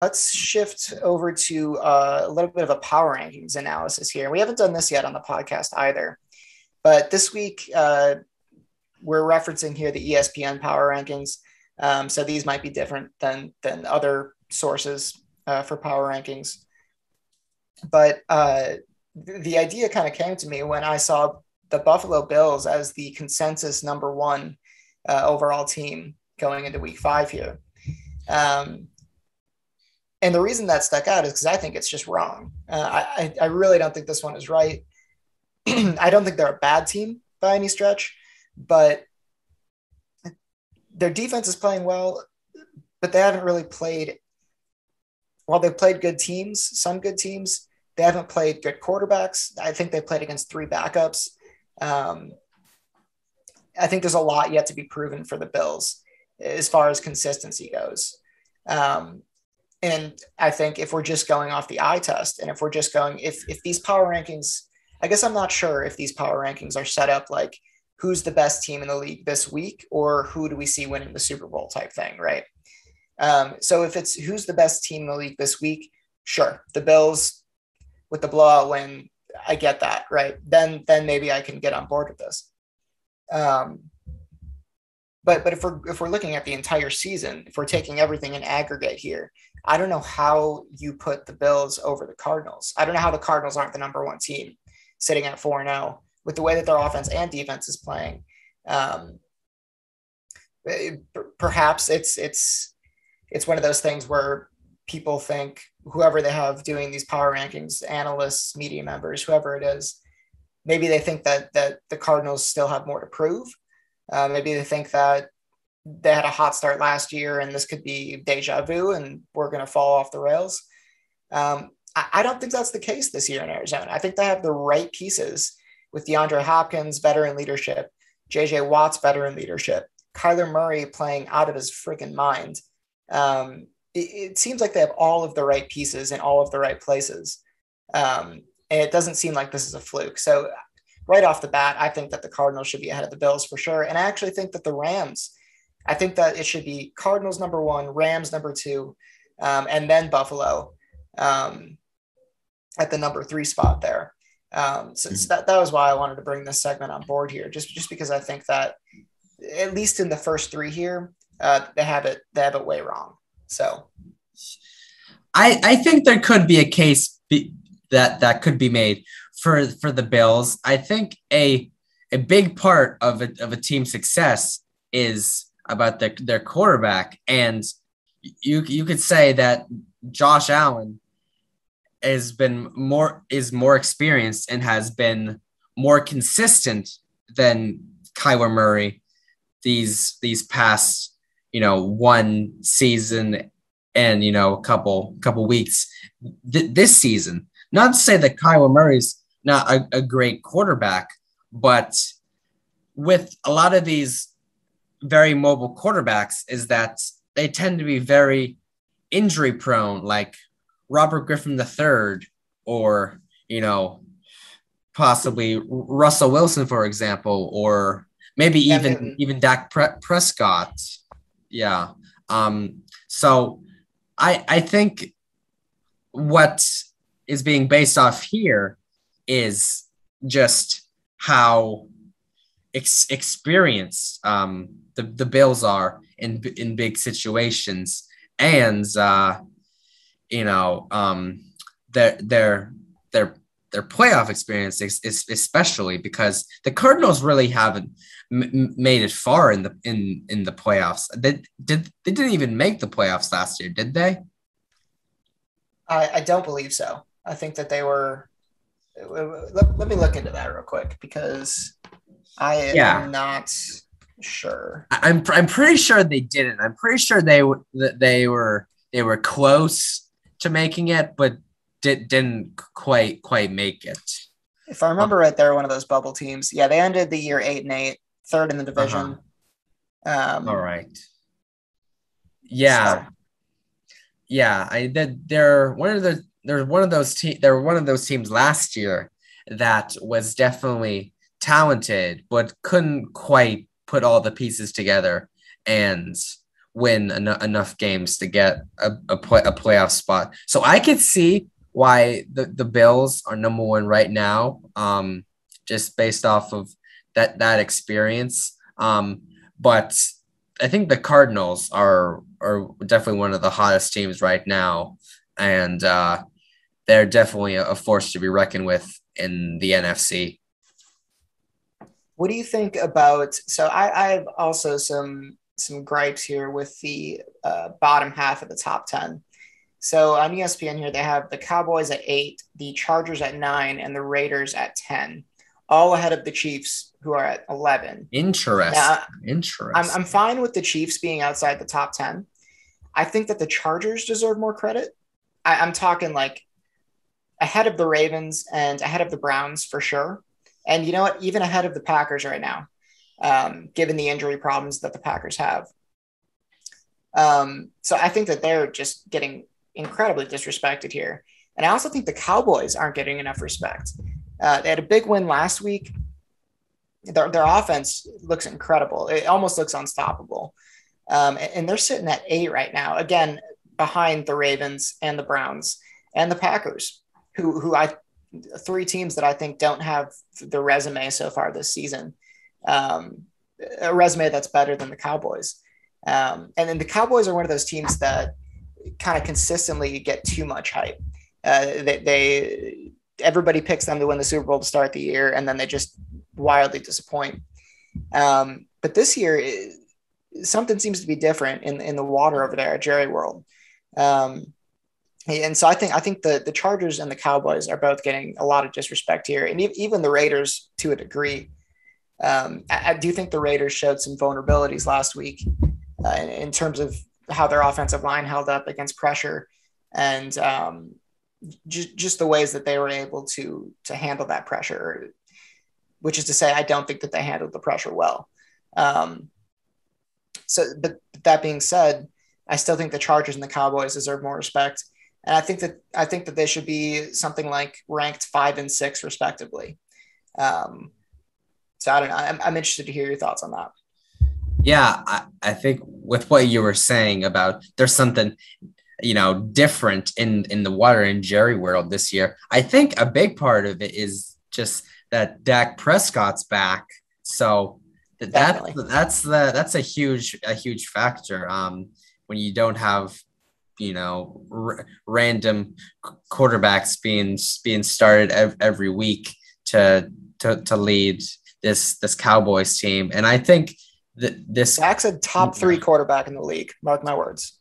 Let's shift over to a little bit of a power rankings analysis here. We haven't done this yet on the podcast either, but this week we're referencing here the ESPN power rankings. So these might be different than other sources for power rankings. But the idea kind of came to me when I saw the Buffalo Bills as the consensus number one overall team going into week 5 here. And the reason that stuck out is because I think it's just wrong. I really don't think this one is right. I don't think they're a bad team by any stretch, but their defense is playing well, but they haven't really played. While they've played good teams, some good teams, they haven't played good quarterbacks. I think they played against 3 backups. I think there's a lot yet to be proven for the Bills as far as consistency goes. And I think if we're just going off the eye test, and if we're just going, if these power rankings, I guess I'm not sure if these power rankings are set up like who's the best team in the league this week or who do we see winning the Super Bowl type thing, right? So if it's who's the best team in the league this week, sure, the Bills with the blowout win, I get that, right? Then maybe I can get on board with this. But if we're looking at the entire season, if we're taking everything in aggregate here, I don't know how you put the Bills over the Cardinals. I don't know how the Cardinals aren't the number one team sitting at 4-0 with the way that their offense and defense is playing. Perhaps it's one of those things where people think whoever they have doing these power rankings, analysts, media members, whoever it is, maybe they think that the Cardinals still have more to prove. Maybe they think that they had a hot start last year and this could be deja vu and we're going to fall off the rails. I don't think that's the case this year in Arizona. I think they have the right pieces with DeAndre Hopkins, veteran leadership, JJ Watt's veteran leadership, Kyler Murray playing out of his freaking mind. It seems like they have all of the right pieces in all of the right places. And it doesn't seem like this is a fluke. So right off the bat, I think that the Cardinals should be ahead of the Bills for sure. And I actually think that the Rams, I think that it should be Cardinals number 1, Rams number 2, and then Buffalo at the number 3 spot there. So that was why I wanted to bring this segment on board here, just because I think that at least in the first 3 here, they have it way wrong. So I think there could be a case that could be made for the Bills. I think a big part of a team's success is about their quarterback, and you could say that Josh Allen is more experienced and has been more consistent than Kyler Murray these past one season and a couple weeks this season. Not to say that Kyler Murray's not a great quarterback, but with a lot of these very mobile quarterbacks is that they tend to be very injury prone, like Robert Griffin III or, possibly Russell Wilson, for example, or maybe even Dak Prescott. Yeah. So I think what is being based off here is just how experienced the Bills are in big situations, and their playoff experience, especially because the Cardinals really haven't made it far in the playoffs. They didn't even make the playoffs last year, did they? I don't believe so. I think that they were. Let me look into that real quick because I am not sure. I'm pretty sure they didn't. I'm pretty sure they were close to making it, but didn't quite make it. If I remember right, they're one of those bubble teams. Yeah, they ended the year 8-8, third in the division. All right. Yeah. So. Yeah, they're one of those teams last year that was definitely talented, but couldn't quite put all the pieces together and win enough games to get a playoff spot. So I could see why the Bills are number one right now, just based off of that experience. But I think the Cardinals are definitely one of the hottest teams right now, and they're definitely a force to be reckoned with in the NFC. What do you think about? So I have also some gripes here with the bottom half of the top 10. So on ESPN here, they have the Cowboys at 8, the Chargers at 9, and the Raiders at 10, all ahead of the Chiefs, who are at 11. Interesting. I'm fine with the Chiefs being outside the top 10. I think that the Chargers deserve more credit. I'm talking like ahead of the Ravens and ahead of the Browns for sure. And you know what? Even ahead of the Packers right now, given the injury problems that the Packers have. So I think that they're just getting incredibly disrespected here. And I also think the Cowboys aren't getting enough respect. They had a big win last week. Their offense looks incredible. It almost looks unstoppable. And they're sitting at 8 right now, again, behind the Ravens and the Browns and the Packers, who 3 teams that I think don't have the resume so far this season, a resume that's better than the Cowboys. And then the Cowboys are one of those teams that kind of consistently get too much hype. Everybody picks them to win the Super Bowl to start the year, and then they just wildly disappoint. But this year, something seems to be different in the water over there at Jerry World. And so I think the Chargers and the Cowboys are both getting a lot of disrespect here, and even the Raiders to a degree. I do think the Raiders showed some vulnerabilities last week in terms of how their offensive line held up against pressure, and just the ways that they were able to handle that pressure, which is to say, I don't think that they handled the pressure well. But that being said, I still think the Chargers and the Cowboys deserve more respect. And I think that they should be something like ranked 5 and 6 respectively. So I don't know. I'm interested to hear your thoughts on that. Yeah, I think with what you were saying about there's something, different in the water in Jerry World this year. I think a big part of it is just that Dak Prescott's back. So that's a huge factor. When you don't have, random quarterbacks being started every week to lead this Cowboys team. And I think this Dak's a top 3 quarterback in the league. Mark my words.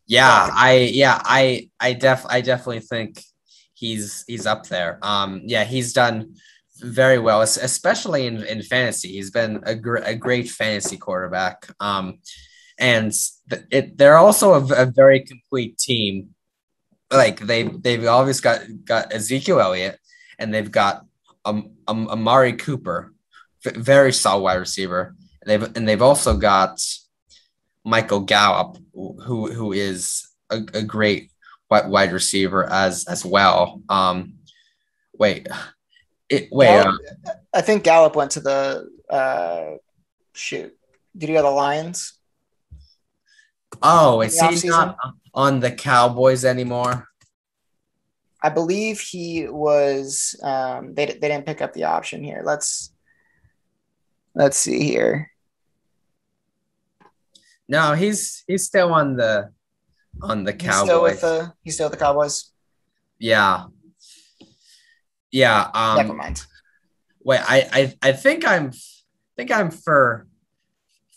Yeah, I definitely think he's up there. He's done very well, especially in fantasy. He's been a great fantasy quarterback. And they're also a very complete team. Like they've always got Ezekiel Elliott, and they've got Amari Cooper, very solid wide receiver. They've also got Michael Gallup, who is a great wide receiver as well. I think Gallup went to the shoot. Did he go to the Lions? Oh, is he not on the Cowboys anymore? I believe he was. They didn't pick up the option here. Let's see here. No, he's still on the Cowboys. He's still with the Cowboys. Yeah. Never mind. Wait, I think I'm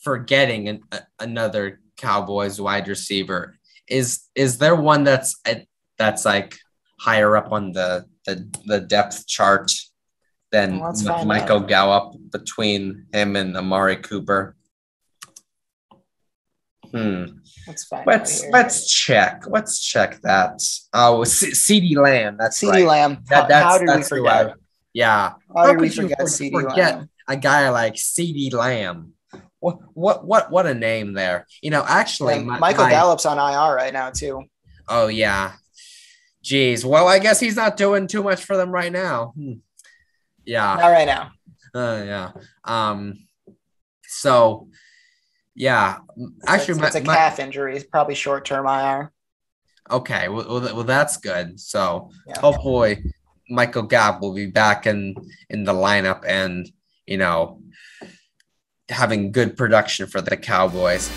forgetting another Cowboys wide receiver. Is there one that's like higher up on the depth chart than Michael Gallup between him and Amari Cooper? Let's check. Let's check that. Oh, CeeDee Lamb. That's CeeDee right. Lamb. How did we forget? How did we forget CeeDee Lamb? A guy like CeeDee Lamb? What a name there. Actually, Michael Gallup's on IR right now too. Oh yeah. Jeez. Well, I guess he's not doing too much for them right now. Yeah. Not right now. Yeah. So Yeah, actually, it's a calf injury. It's probably short-term IR. Okay, well, that's good. So Yeah. hopefully Michael Gallup will be back in the lineup and having good production for the Cowboys.